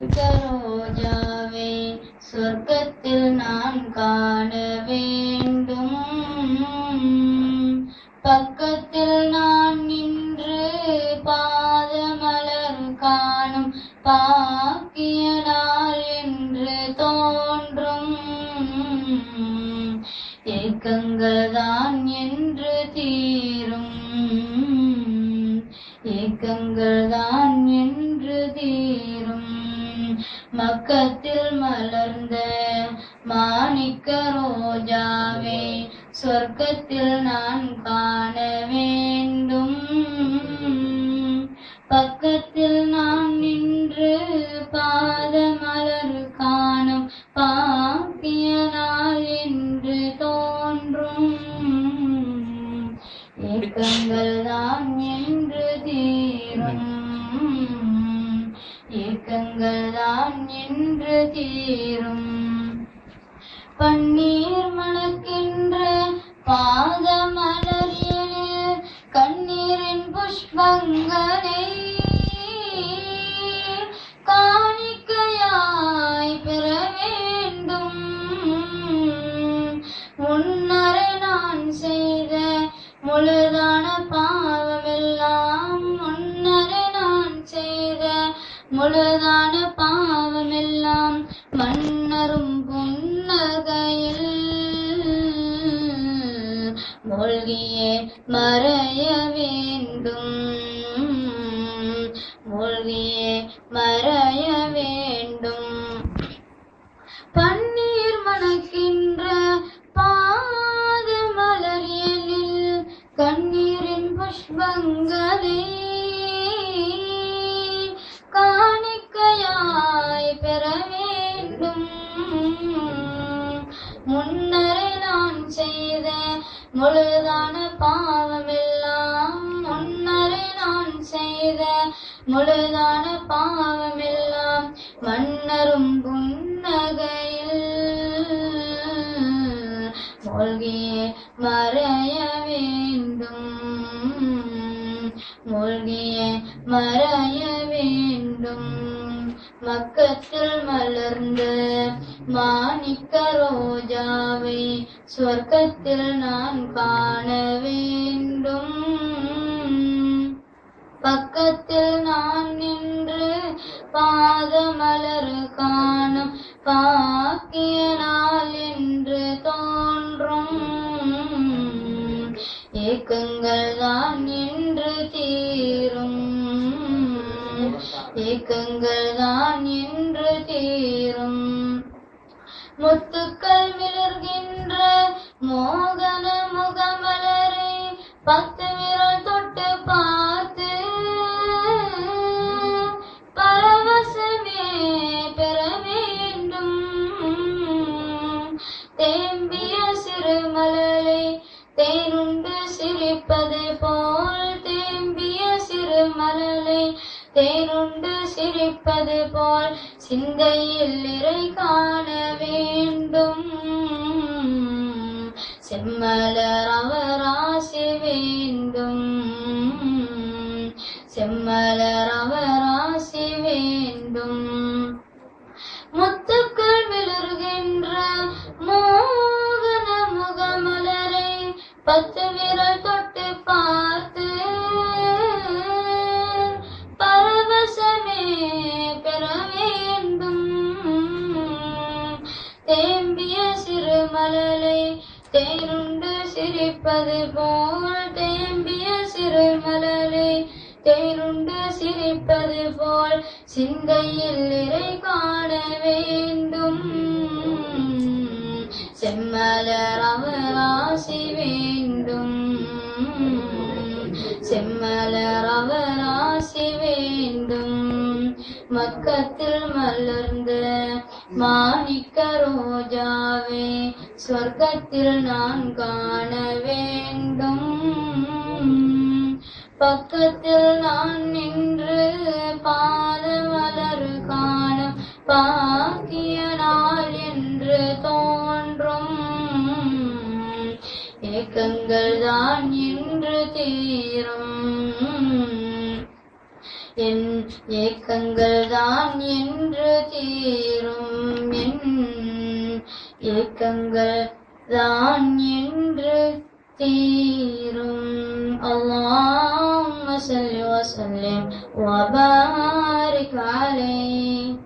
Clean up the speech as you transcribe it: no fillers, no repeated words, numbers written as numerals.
ரோஜாவே சொர்க்கத்தில் நான் காண வேண்டும். பக்கத்தில் நான் நின்று பாதமலர் காணும் பாக்கிய நாள் என்று தோன்றும். ஏக்கங்கள் தான் என்று தீரும், ஏக்கங்கள் தான் என்று தீரும். மக்கத்தில் மலர்ந்த மாணிக்க ரோஜாவே சொர்க்கத்தில் நான் காண வேண்டும். பக்கத்தில் நான் நின்று பாதமலர் காணும் பாக்கிய நாள் என்று தோன்றும். ஏக்கங்கள் தான் என்று தீரும், ஏக்கங்கள் தான் என்று தீரும். பன்னீர் மணக்கின்ற பாதமலர் எழில் கண்ணீரின் புஷ்பங்களை காணிக்கையாய் பெற வேண்டும். முன்னரே நான் செய்த முழுதான பாவமெல்லாம், முன்னரே நான் செய்த முழுதான பாவமெல்லாம் மன்னரும் புன்னகையில் மூழ்கியே மறைய வேண்டும், மூழ்கியே மறைய வேண்டும். பன்னீர் மணக்கின்ற பாதமலர் எழில் கண்ணீரின் புஷ்பங்களை காணிக்கையாய் பெற வேண்டும். முன்னரே நான் செய்த முழுதான பாவமெல்லாம், முன்னரே நான் செய்த முழுதான பாவமெல்லாம் மன்னரும் புன்னகையில் மூழ்கியே மறைய வேண்டும், மூழ்கியே மறைய வேண்டும். மக்கத்தில் மலர்ந்த மாணிக்க ரோஜாவை சொர்க்கத்தில் நான் காண வேண்டும். பக்கத்தில் நான் நின்று பாதமலர் காணும் பாக்கிய நாள் என்று தோன்றும். ஏக்கங்கள் தான் என்று தீரும், ஏக்கங்கள் தான் என்று தீரும். முத்துக்கள் விளர்கின்ற மோகன முகமலரை 10 விரல் தொட்டு பார்த்து பரவசமே பெற வேண்டும். தேம்பிய சிறுமலரை தேனுண்டு சிரிப்பது போல், தேம்பிய சிறுமலரை தேனுண்டு சிரிப்பது போல் சிந்தையில் இறை காண வேண்டும். செம்மலர் அவர் ஆசி வேண்டும், செம்மலர் அவர் ஆசி வேண்டும். முத்துக்கள் விளர்கின்ற மோகன முகமலரை 10 விரல் தொட்டு பார்த்து பரவசமே பெற வேண்டும். தேம்பிய சிறுமலரை தேனுண்டு சிரிப்பது போல், தேம்பிய சிறுமலரை தேனுண்டு சிரிப்பது போல் சிந்தையில் இறை காண வேண்டும். செம்மலர் அவர் ஆசி வேண்டும், செம்மலர் அவர் ஆசி வேண்டும். மக்கத்தில் மலர்ந்த மாணிக்க ரோஜாவே சொர்க்கத்தில் நான் காண வேண்டும். பக்கத்தில் நான் நின்று பாதமலர் காணும் பாக்கிய நாள் என்று தோன்றும். ஏக்கங்கள் தான் என்று தீரும், என் ஏக்கங்கள் தான் என்று தீரும் என் ஏக்கங்கள் தான் என்று தீரும். அல்லாஹும்ம ஸல்லி வ ஸல்லிம் வ பாரிக் அலைஹி.